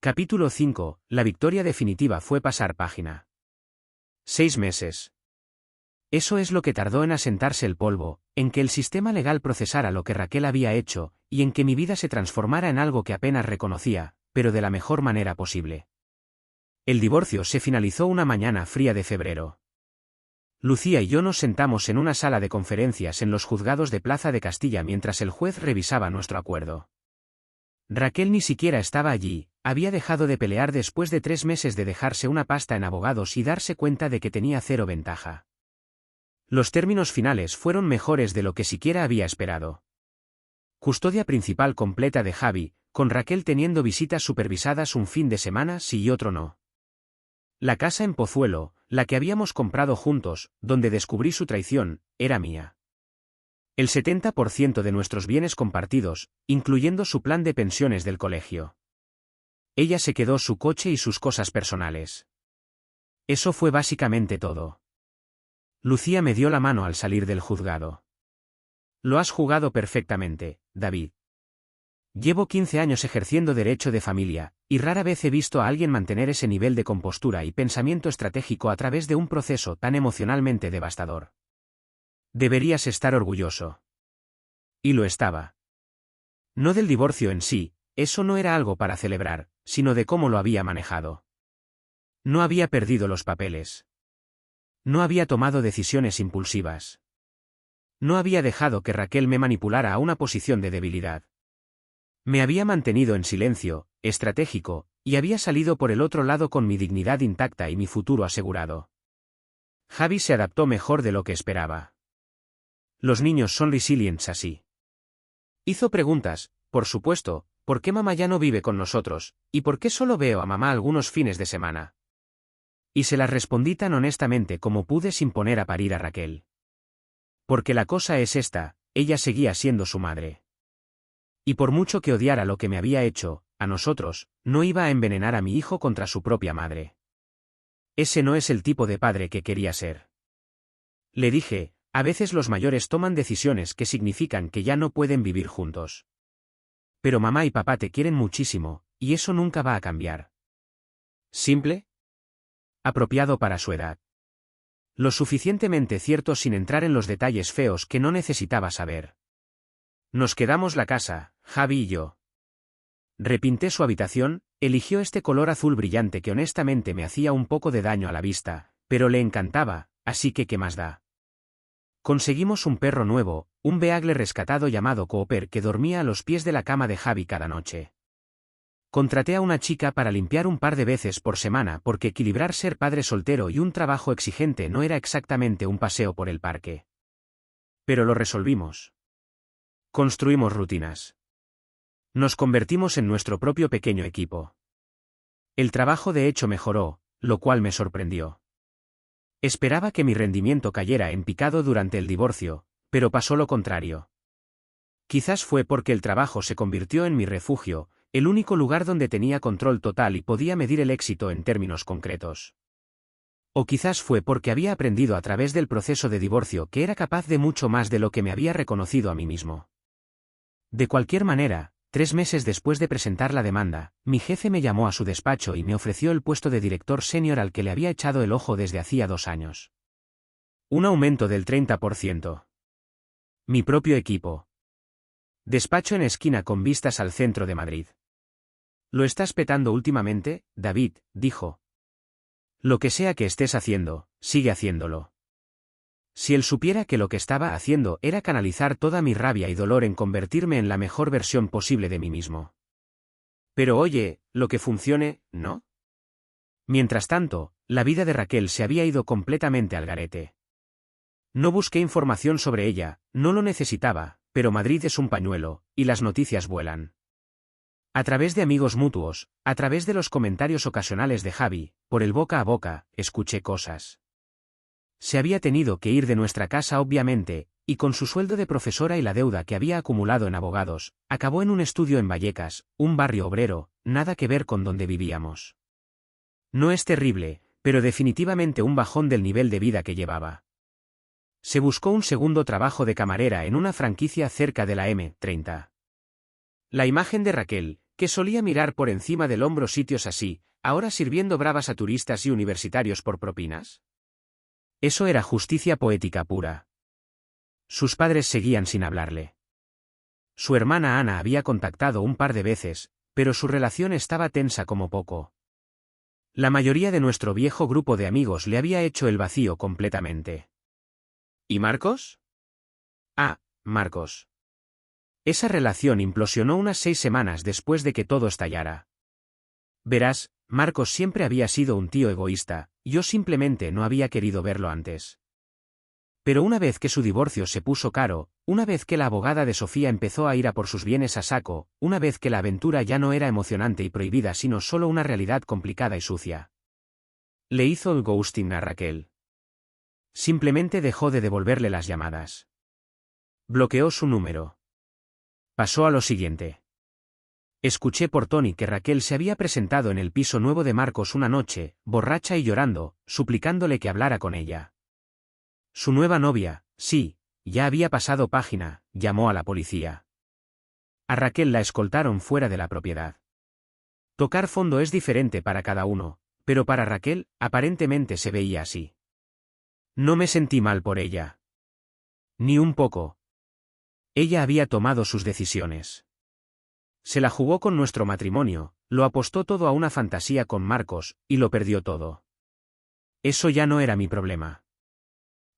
Capítulo 5. La victoria definitiva fue pasar página. 6 meses. Eso es lo que tardó en asentarse el polvo, en que el sistema legal procesara lo que Raquel había hecho, y en que mi vida se transformara en algo que apenas reconocía, pero de la mejor manera posible. El divorcio se finalizó una mañana fría de febrero. Lucía y yo nos sentamos en una sala de conferencias en los juzgados de Plaza de Castilla mientras el juez revisaba nuestro acuerdo. Raquel ni siquiera estaba allí, había dejado de pelear después de 3 meses de dejarse una pasta en abogados y darse cuenta de que tenía cero ventaja. Los términos finales fueron mejores de lo que siquiera había esperado. Custodia principal completa de Javi, con Raquel teniendo visitas supervisadas un fin de semana sí y otro no. La casa en Pozuelo, la que habíamos comprado juntos, donde descubrí su traición, era mía. El 70% de nuestros bienes compartidos, incluyendo su plan de pensiones del colegio. Ella se quedó su coche y sus cosas personales. Eso fue básicamente todo. Lucía me dio la mano al salir del juzgado. Lo has jugado perfectamente, David. Llevo 15 años ejerciendo derecho de familia, y rara vez he visto a alguien mantener ese nivel de compostura y pensamiento estratégico a través de un proceso tan emocionalmente devastador. Deberías estar orgulloso. Y lo estaba. No del divorcio en sí, eso no era algo para celebrar, sino de cómo lo había manejado. No había perdido los papeles. No había tomado decisiones impulsivas. No había dejado que Raquel me manipulara a una posición de debilidad. Me había mantenido en silencio, estratégico, y había salido por el otro lado con mi dignidad intacta y mi futuro asegurado. Javi se adaptó mejor de lo que esperaba. Los niños son resilientes así. Hizo preguntas, por supuesto, ¿por qué mamá ya no vive con nosotros, y por qué solo veo a mamá algunos fines de semana? Y se las respondí tan honestamente como pude sin poner a parir a Raquel. Porque la cosa es esta, ella seguía siendo su madre. Y por mucho que odiara lo que me había hecho, a nosotros, no iba a envenenar a mi hijo contra su propia madre. Ese no es el tipo de padre que quería ser. Le dije, a veces los mayores toman decisiones que significan que ya no pueden vivir juntos. Pero mamá y papá te quieren muchísimo, y eso nunca va a cambiar. ¿Simple? Apropiado para su edad. Lo suficientemente cierto sin entrar en los detalles feos que no necesitaba saber. Nos quedamos la casa, Javi y yo. Repinté su habitación, eligió este color azul brillante que honestamente me hacía un poco de daño a la vista, pero le encantaba, así que ¿qué más da? Conseguimos un perro nuevo, un beagle rescatado llamado Cooper que dormía a los pies de la cama de Javi cada noche. Contraté a una chica para limpiar un par de veces por semana porque equilibrar ser padre soltero y un trabajo exigente no era exactamente un paseo por el parque. Pero lo resolvimos. Construimos rutinas. Nos convertimos en nuestro propio pequeño equipo. El trabajo de hecho mejoró, lo cual me sorprendió. Esperaba que mi rendimiento cayera en picado durante el divorcio, pero pasó lo contrario. Quizás fue porque el trabajo se convirtió en mi refugio, el único lugar donde tenía control total y podía medir el éxito en términos concretos. O quizás fue porque había aprendido a través del proceso de divorcio que era capaz de mucho más de lo que me había reconocido a mí mismo. De cualquier manera, 3 meses después de presentar la demanda, mi jefe me llamó a su despacho y me ofreció el puesto de director senior al que le había echado el ojo desde hacía 2 años. Un aumento del 30%. Mi propio equipo. Despacho en esquina con vistas al centro de Madrid. Lo estás petando últimamente, David, dijo. Lo que sea que estés haciendo, sigue haciéndolo. Si él supiera que lo que estaba haciendo era canalizar toda mi rabia y dolor en convertirme en la mejor versión posible de mí mismo. Pero oye, lo que funcione, ¿no? Mientras tanto, la vida de Raquel se había ido completamente al garete. No busqué información sobre ella, no lo necesitaba, pero Madrid es un pañuelo, y las noticias vuelan. A través de amigos mutuos, a través de los comentarios ocasionales de Javi, por el boca a boca, escuché cosas. Se había tenido que ir de nuestra casa obviamente, y con su sueldo de profesora y la deuda que había acumulado en abogados, acabó en un estudio en Vallecas, un barrio obrero, nada que ver con donde vivíamos. No es terrible, pero definitivamente un bajón del nivel de vida que llevaba. Se buscó un segundo trabajo de camarera en una franquicia cerca de la M30. La imagen de Raquel, que solía mirar por encima del hombro sitios así, ahora sirviendo bravas a turistas y universitarios por propinas? Eso era justicia poética pura. Sus padres seguían sin hablarle. Su hermana Ana había contactado un par de veces, pero su relación estaba tensa como poco. La mayoría de nuestro viejo grupo de amigos le había hecho el vacío completamente. ¿Y Marcos? Ah, Marcos. Esa relación implosionó unas 6 semanas después de que todo estallara. Verás, Marcos siempre había sido un tío egoísta, yo simplemente no había querido verlo antes. Pero una vez que su divorcio se puso caro, una vez que la abogada de Sofía empezó a ir a por sus bienes a saco, una vez que la aventura ya no era emocionante y prohibida sino solo una realidad complicada y sucia. Le hizo el ghosting a Raquel. Simplemente dejó de devolverle las llamadas. Bloqueó su número. Pasó a lo siguiente. Escuché por Tony que Raquel se había presentado en el piso nuevo de Marcos una noche, borracha y llorando, suplicándole que hablara con ella. Su nueva novia, sí, ya había pasado página, llamó a la policía. A Raquel la escoltaron fuera de la propiedad. Tocar fondo es diferente para cada uno, pero para Raquel, aparentemente se veía así. No me sentí mal por ella. Ni un poco. Ella había tomado sus decisiones. Se la jugó con nuestro matrimonio, lo apostó todo a una fantasía con Marcos, y lo perdió todo. Eso ya no era mi problema.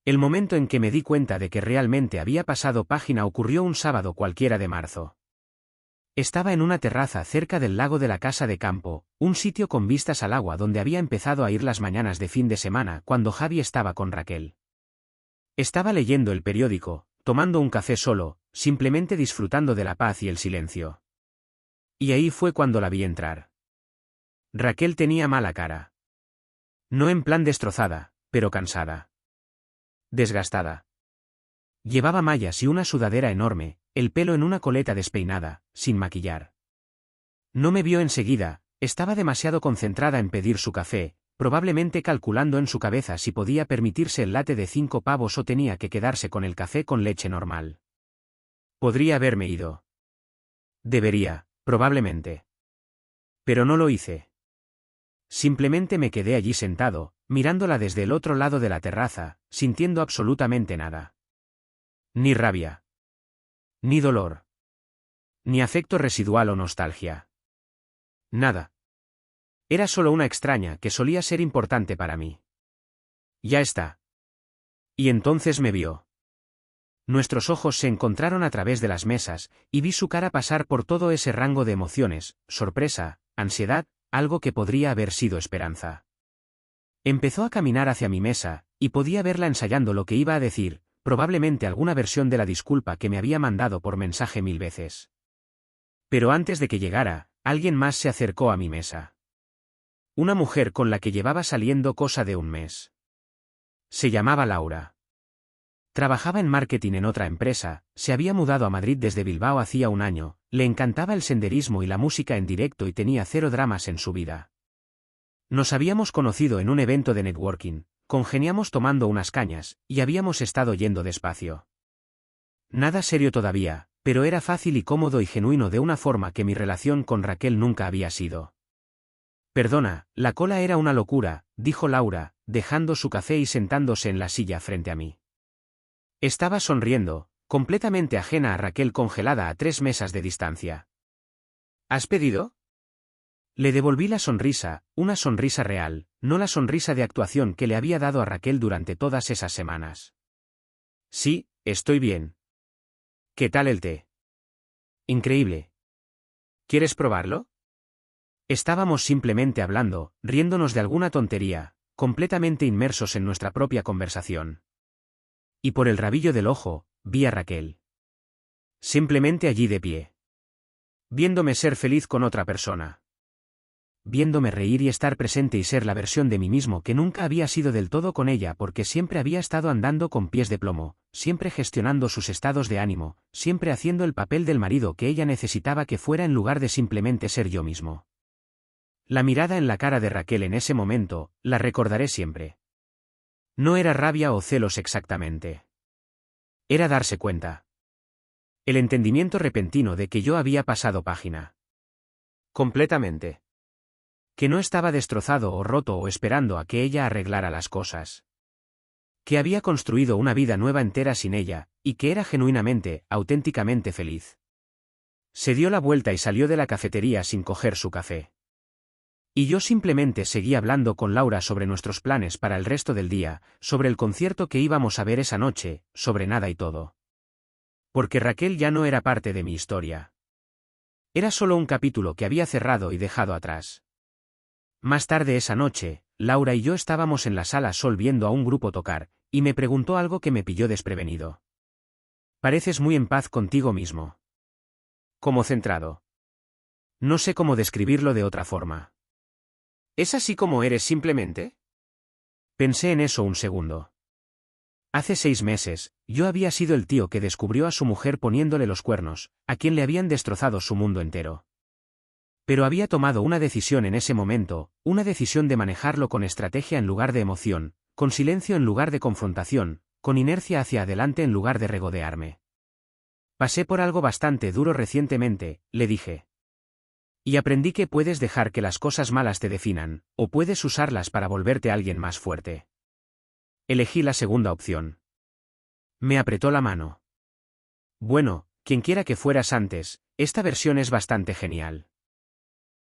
El momento en que me di cuenta de que realmente había pasado página ocurrió un sábado cualquiera de marzo. Estaba en una terraza cerca del lago de la casa de campo, un sitio con vistas al agua donde había empezado a ir las mañanas de fin de semana cuando Javi estaba con Raquel. Estaba leyendo el periódico, tomando un café solo, simplemente disfrutando de la paz y el silencio. Y ahí fue cuando la vi entrar. Raquel tenía mala cara. No en plan destrozada, pero cansada. Desgastada. Llevaba mallas y una sudadera enorme, el pelo en una coleta despeinada, sin maquillar. No me vio enseguida, estaba demasiado concentrada en pedir su café, probablemente calculando en su cabeza si podía permitirse el latte de 5 pavos o tenía que quedarse con el café con leche normal. Podría haberme ido. Debería, probablemente. Pero no lo hice. Simplemente me quedé allí sentado, mirándola desde el otro lado de la terraza, sintiendo absolutamente nada. Ni rabia. Ni dolor. Ni afecto residual o nostalgia. Nada. Era solo una extraña que solía ser importante para mí. Ya está. Y entonces me vio. Nuestros ojos se encontraron a través de las mesas, y vi su cara pasar por todo ese rango de emociones, sorpresa, ansiedad, algo que podría haber sido esperanza. Empezó a caminar hacia mi mesa, y podía verla ensayando lo que iba a decir, probablemente alguna versión de la disculpa que me había mandado por mensaje 1000 veces. Pero antes de que llegara, alguien más se acercó a mi mesa. Una mujer con la que llevaba saliendo cosa de un mes. Se llamaba Laura. Trabajaba en marketing en otra empresa, se había mudado a Madrid desde Bilbao hacía un año, le encantaba el senderismo y la música en directo y tenía 0 dramas en su vida. Nos habíamos conocido en un evento de networking, congeniamos tomando unas cañas, y habíamos estado yendo despacio. Nada serio todavía, pero era fácil y cómodo y genuino de una forma que mi relación con Raquel nunca había sido. Perdona, la cola era una locura, dijo Laura, dejando su café y sentándose en la silla frente a mí. Estaba sonriendo, completamente ajena a Raquel congelada a 3 mesas de distancia. ¿Has pedido? Le devolví la sonrisa, una sonrisa real, no la sonrisa de actuación que le había dado a Raquel durante todas esas semanas. Sí, estoy bien. ¿Qué tal el té? Increíble. ¿Quieres probarlo? Estábamos simplemente hablando, riéndonos de alguna tontería, completamente inmersos en nuestra propia conversación. Y por el rabillo del ojo, vi a Raquel. Simplemente allí de pie. Viéndome ser feliz con otra persona. Viéndome reír y estar presente y ser la versión de mí mismo que nunca había sido del todo con ella porque siempre había estado andando con pies de plomo, siempre gestionando sus estados de ánimo, siempre haciendo el papel del marido que ella necesitaba que fuera en lugar de simplemente ser yo mismo. La mirada en la cara de Raquel en ese momento, la recordaré siempre. No era rabia o celos exactamente. Era darse cuenta. El entendimiento repentino de que yo había pasado página. Completamente. Que no estaba destrozado o roto o esperando a que ella arreglara las cosas. Que había construido una vida nueva entera sin ella, y que era genuinamente, auténticamente feliz. Se dio la vuelta y salió de la cafetería sin coger su café. Y yo simplemente seguí hablando con Laura sobre nuestros planes para el resto del día, sobre el concierto que íbamos a ver esa noche, sobre nada y todo. Porque Raquel ya no era parte de mi historia. Era solo un capítulo que había cerrado y dejado atrás. Más tarde esa noche, Laura y yo estábamos en la sala Sol viendo a un grupo tocar, y me preguntó algo que me pilló desprevenido. Pareces muy en paz contigo mismo. Como centrado. No sé cómo describirlo de otra forma. ¿Es así como eres simplemente? Pensé en eso un segundo. Hace 6 meses, yo había sido el tío que descubrió a su mujer poniéndole los cuernos, a quien le habían destrozado su mundo entero. Pero había tomado una decisión en ese momento, una decisión de manejarlo con estrategia en lugar de emoción, con silencio en lugar de confrontación, con inercia hacia adelante en lugar de regodearme. Pasé por algo bastante duro recientemente, le dije. Y aprendí que puedes dejar que las cosas malas te definan, o puedes usarlas para volverte alguien más fuerte. Elegí la segunda opción. Me apretó la mano. Bueno, quienquiera que fueras antes, esta versión es bastante genial.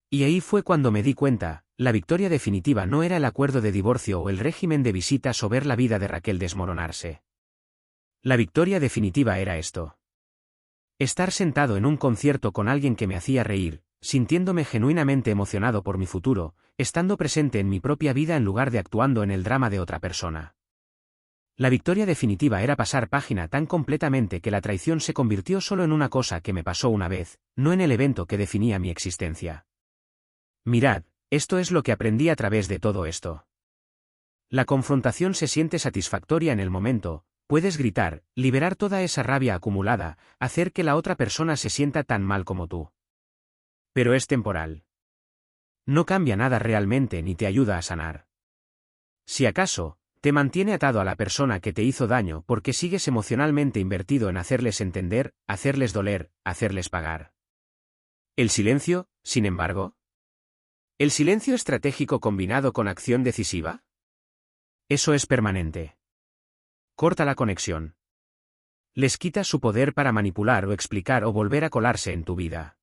Y ahí fue cuando me di cuenta, la victoria definitiva no era el acuerdo de divorcio o el régimen de visitas o ver la vida de Raquel desmoronarse. La victoria definitiva era esto. Estar sentado en un concierto con alguien que me hacía reír, sintiéndome genuinamente emocionado por mi futuro, estando presente en mi propia vida en lugar de actuando en el drama de otra persona. La victoria definitiva era pasar página tan completamente que la traición se convirtió solo en una cosa que me pasó una vez, no en el evento que definía mi existencia. Mirad, esto es lo que aprendí a través de todo esto. La confrontación se siente satisfactoria en el momento, puedes gritar, liberar toda esa rabia acumulada, hacer que la otra persona se sienta tan mal como tú. Pero es temporal. No cambia nada realmente ni te ayuda a sanar. Si acaso, te mantiene atado a la persona que te hizo daño porque sigues emocionalmente invertido en hacerles entender, hacerles doler, hacerles pagar. El silencio, sin embargo. ¿El silencio estratégico combinado con acción decisiva? Eso es permanente. Corta la conexión. Les quita su poder para manipular o explicar o volver a colarse en tu vida.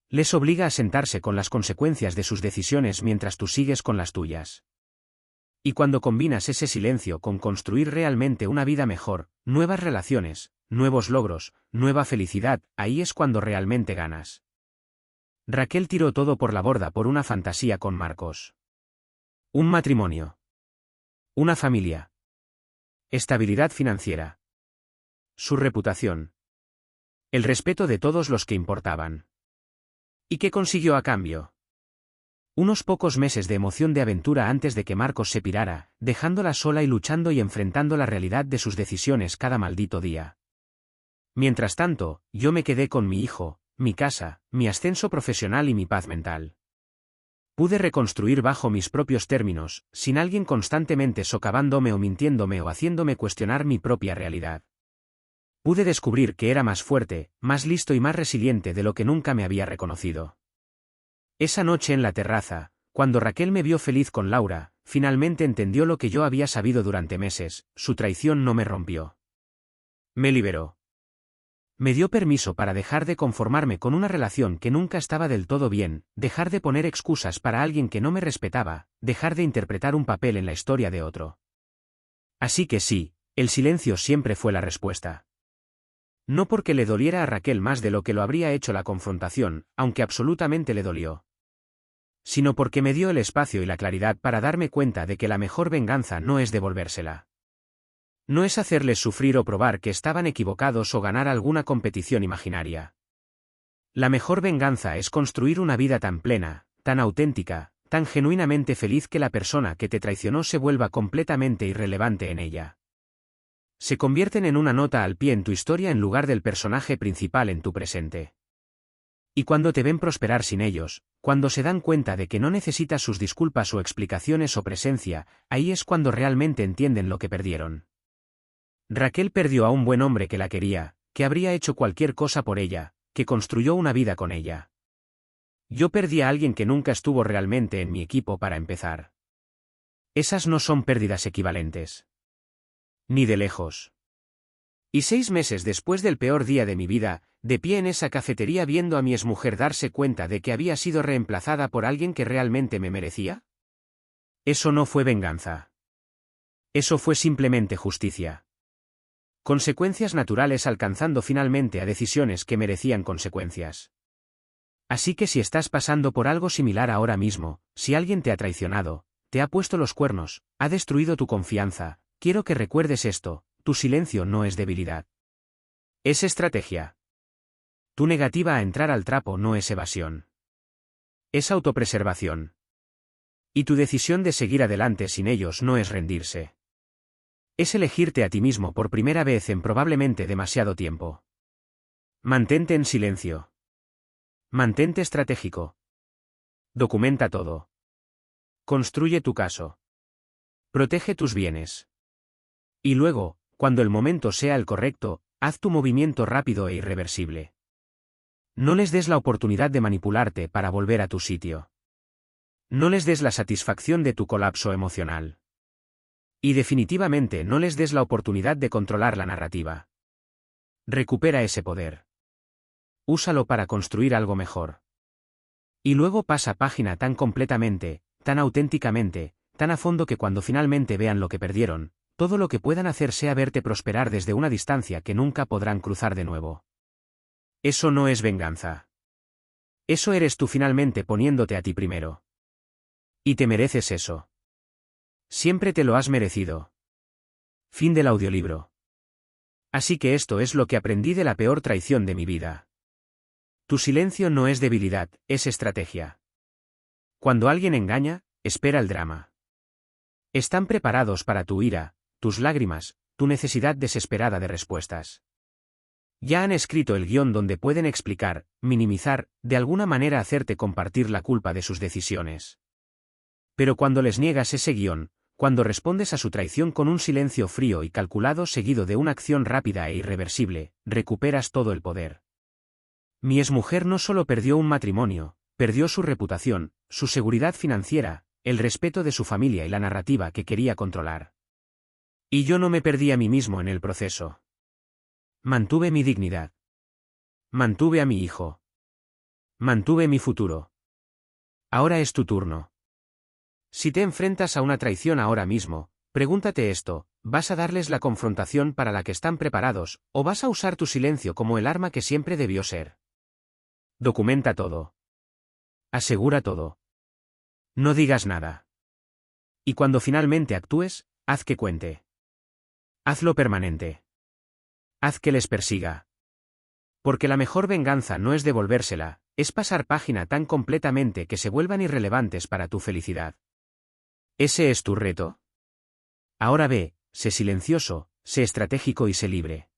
Les obliga a sentarse con las consecuencias de sus decisiones mientras tú sigues con las tuyas. Y cuando combinas ese silencio con construir realmente una vida mejor, nuevas relaciones, nuevos logros, nueva felicidad, ahí es cuando realmente ganas. Raquel tiró todo por la borda por una fantasía con Marcos. Un matrimonio. Una familia. Estabilidad financiera. Su reputación. El respeto de todos los que importaban. ¿Y qué consiguió a cambio? Unos pocos meses de emoción de aventura antes de que Marcos se pirara, dejándola sola y luchando y enfrentando la realidad de sus decisiones cada maldito día. Mientras tanto, yo me quedé con mi hijo, mi casa, mi ascenso profesional y mi paz mental. Pude reconstruir bajo mis propios términos, sin alguien constantemente socavándome o mintiéndome o haciéndome cuestionar mi propia realidad. Pude descubrir que era más fuerte, más listo y más resiliente de lo que nunca me había reconocido. Esa noche en la terraza, cuando Raquel me vio feliz con Laura, finalmente entendió lo que yo había sabido durante meses, su traición no me rompió. Me liberó. Me dio permiso para dejar de conformarme con una relación que nunca estaba del todo bien, dejar de poner excusas para alguien que no me respetaba, dejar de interpretar un papel en la historia de otro. Así que sí, el silencio siempre fue la respuesta. No porque le doliera a Raquel más de lo que lo habría hecho la confrontación, aunque absolutamente le dolió. Sino porque me dio el espacio y la claridad para darme cuenta de que la mejor venganza no es devolvérsela. No es hacerles sufrir o probar que estaban equivocados o ganar alguna competición imaginaria. La mejor venganza es construir una vida tan plena, tan auténtica, tan genuinamente feliz que la persona que te traicionó se vuelva completamente irrelevante en ella. Se convierten en una nota al pie en tu historia en lugar del personaje principal en tu presente. Y cuando te ven prosperar sin ellos, cuando se dan cuenta de que no necesitas sus disculpas o explicaciones o presencia, ahí es cuando realmente entienden lo que perdieron. Raquel perdió a un buen hombre que la quería, que habría hecho cualquier cosa por ella, que construyó una vida con ella. Yo perdí a alguien que nunca estuvo realmente en mi equipo para empezar. Esas no son pérdidas equivalentes. Ni de lejos. Y 6 meses después del peor día de mi vida, de pie en esa cafetería viendo a mi exmujer darse cuenta de que había sido reemplazada por alguien que realmente me merecía. Eso no fue venganza. Eso fue simplemente justicia. Consecuencias naturales alcanzando finalmente a decisiones que merecían consecuencias. Así que si estás pasando por algo similar ahora mismo, si alguien te ha traicionado, te ha puesto los cuernos, ha destruido tu confianza, quiero que recuerdes esto, tu silencio no es debilidad. Es estrategia. Tu negativa a entrar al trapo no es evasión. Es autopreservación. Y tu decisión de seguir adelante sin ellos no es rendirse. Es elegirte a ti mismo por primera vez en probablemente demasiado tiempo. Mantente en silencio. Mantente estratégico. Documenta todo. Construye tu caso. Protege tus bienes. Y luego, cuando el momento sea el correcto, haz tu movimiento rápido e irreversible. No les des la oportunidad de manipularte para volver a tu sitio. No les des la satisfacción de tu colapso emocional. Y definitivamente no les des la oportunidad de controlar la narrativa. Recupera ese poder. Úsalo para construir algo mejor. Y luego pasa página tan completamente, tan auténticamente, tan a fondo que cuando finalmente vean lo que perdieron, todo lo que puedan hacer sea verte prosperar desde una distancia que nunca podrán cruzar de nuevo. Eso no es venganza. Eso eres tú finalmente poniéndote a ti primero. Y te mereces eso. Siempre te lo has merecido. Fin del audiolibro. Así que esto es lo que aprendí de la peor traición de mi vida. Tu silencio no es debilidad, es estrategia. Cuando alguien engaña, espera el drama. Están preparados para tu ira, tus lágrimas, tu necesidad desesperada de respuestas. Ya han escrito el guión donde pueden explicar, minimizar, de alguna manera hacerte compartir la culpa de sus decisiones. Pero cuando les niegas ese guión, cuando respondes a su traición con un silencio frío y calculado seguido de una acción rápida e irreversible, recuperas todo el poder. Mi exmujer no solo perdió un matrimonio, perdió su reputación, su seguridad financiera, el respeto de su familia y la narrativa que quería controlar. Y yo no me perdí a mí mismo en el proceso. Mantuve mi dignidad. Mantuve a mi hijo. Mantuve mi futuro. Ahora es tu turno. Si te enfrentas a una traición ahora mismo, pregúntate esto, ¿vas a darles la confrontación para la que están preparados, o vas a usar tu silencio como el arma que siempre debió ser? Documenta todo. Asegura todo. No digas nada. Y cuando finalmente actúes, haz que cuente. Hazlo permanente. Haz que les persiga. Porque la mejor venganza no es devolvérsela, es pasar página tan completamente que se vuelvan irrelevantes para tu felicidad. ¿Ese es tu reto? Ahora ve, sé silencioso, sé estratégico y sé libre.